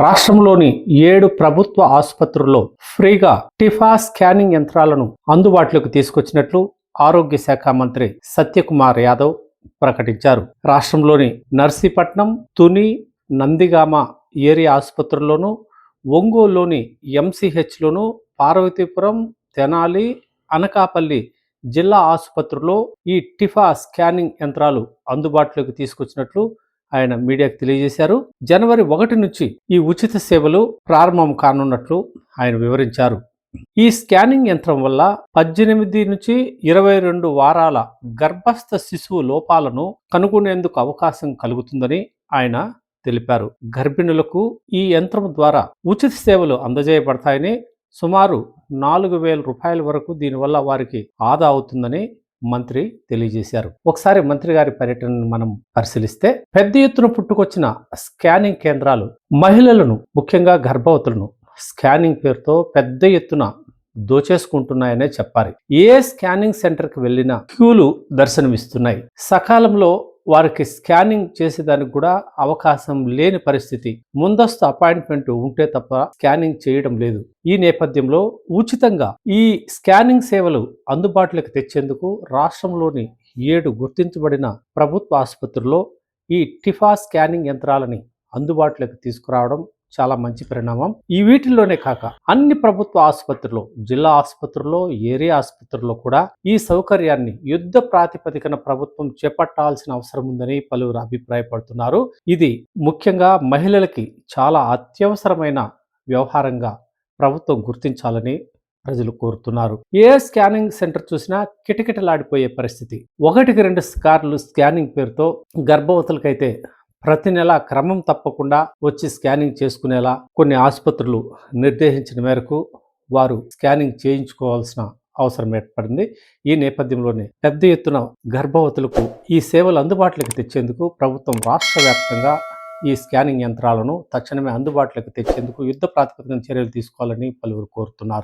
రాష్ట్రంలోని 7 ప్రభుత్వ ఆసుపత్రుల్లో ఫ్రీగా టిఫా స్కానింగ్ యంత్రాలను అందుబాటులోకి తీసుకొచ్చినట్లు ఆరోగ్య శాఖ మంత్రి సత్యకుమార్ యాదవ్ ప్రకటించారు. రాష్ట్రంలోని నర్సీపట్నం, తుని, నందిగామ ఏరియా ఆసుపత్రుల్లోనూ, ఒంగోలులోని ఎంసీహెచ్లోనూ, పార్వతీపురం, తెనాలి, అనకాపల్లి జిల్లా ఆసుపత్రుల్లో ఈ టిఫా స్కానింగ్ యంత్రాలు అందుబాటులోకి తీసుకొచ్చినట్లు ఆయన మీడియాకు తెలియజేశారు. జనవరి 1 నుంచి ఈ ఉచిత సేవలు ప్రారంభం కానున్నట్లు ఆయన వివరించారు. ఈ స్కానింగ్ యంత్రం వల్ల 18 నుంచి 22 వారాల గర్భస్థ శిశువు లోపాలను కనుగొనేందుకు అవకాశం కలుగుతుందని ఆయన తెలిపారు. గర్భిణులకు ఈ యంత్రం ద్వారా ఉచిత సేవలు అందజేయబడతాయని, సుమారు 4,000 రూపాయల వరకు దీనివల్ల వారికి ఆదా అవుతుందని మంత్రి తెలియజేశారు. ఒకసారి మంత్రి గారి పర్యటనను మనం పరిశీలిస్తే, పెద్ద ఎత్తున పుట్టుకొచ్చిన స్కానింగ్ కేంద్రాలు మహిళలను, ముఖ్యంగా గర్భవతులను స్కానింగ్ పేరుతో పెద్ద ఎత్తున దోచేసుకుంటున్నాయనే చెప్పాలి. ఏ స్కానింగ్ సెంటర్కి వెళ్ళినా క్యూలు దర్శనమిస్తున్నాయి. సకాలంలో వారికి స్కానింగ్ చేసేదానికి కూడా అవకాశం లేని పరిస్థితి. ముందస్తు అపాయింట్మెంట్ ఉంటే తప్ప స్కానింగ్ చేయడం లేదు. ఈ నేపథ్యంలో ఉచితంగా ఈ స్కానింగ్ సేవలు అందుబాటులోకి తెచ్చేందుకు రాష్ట్రంలోని 7 గుర్తించబడిన ప్రభుత్వ ఆసుపత్రుల్లో ఈ టిఫా స్కానింగ్ యంత్రాలని అందుబాటులోకి తీసుకురావడం చాలా మంచి పరిణామం. ఈ వీటిల్లోనే కాక అన్ని ప్రభుత్వ ఆసుపత్రుల్లో, జిల్లా ఆసుపత్రుల్లో, ఏరియా ఆసుపత్రుల్లో కూడా ఈ సౌకర్యాన్ని యుద్ధ ప్రాతిపదికన ప్రభుత్వం చేపట్టాల్సిన అవసరం ఉందని పలువురు అభిప్రాయపడుతున్నారు. ఇది ముఖ్యంగా మహిళలకి చాలా అత్యవసరమైన వ్యవహారంగా ప్రభుత్వం గుర్తించాలని ప్రజలు కోరుతున్నారు. ఏ స్కానింగ్ సెంటర్ చూసినా కిటకిటలాడిపోయే పరిస్థితి. 1-2 సార్లు స్కానింగ్ పేరుతో గర్భవతులకైతే ప్రతి నెల క్రమం తప్పకుండా వచ్చి స్కానింగ్ చేసుకునేలా కొన్ని ఆసుపత్రులు నిర్దేశించిన మేరకు వారు స్కానింగ్ చేయించుకోవాల్సిన అవసరం ఏర్పడింది. ఈ నేపథ్యంలోనే పెద్ద ఎత్తున గర్భవతులకు ఈ సేవలు అందుబాటులోకి తెచ్చేందుకు ప్రభుత్వం రాష్ట్ర వ్యాప్తంగా ఈ స్కానింగ్ యంత్రాలను తక్షణమే అందుబాటులోకి తెచ్చేందుకు యుద్ధ ప్రాతిపదికన చర్యలు తీసుకోవాలని పలువురు కోరుతున్నారు.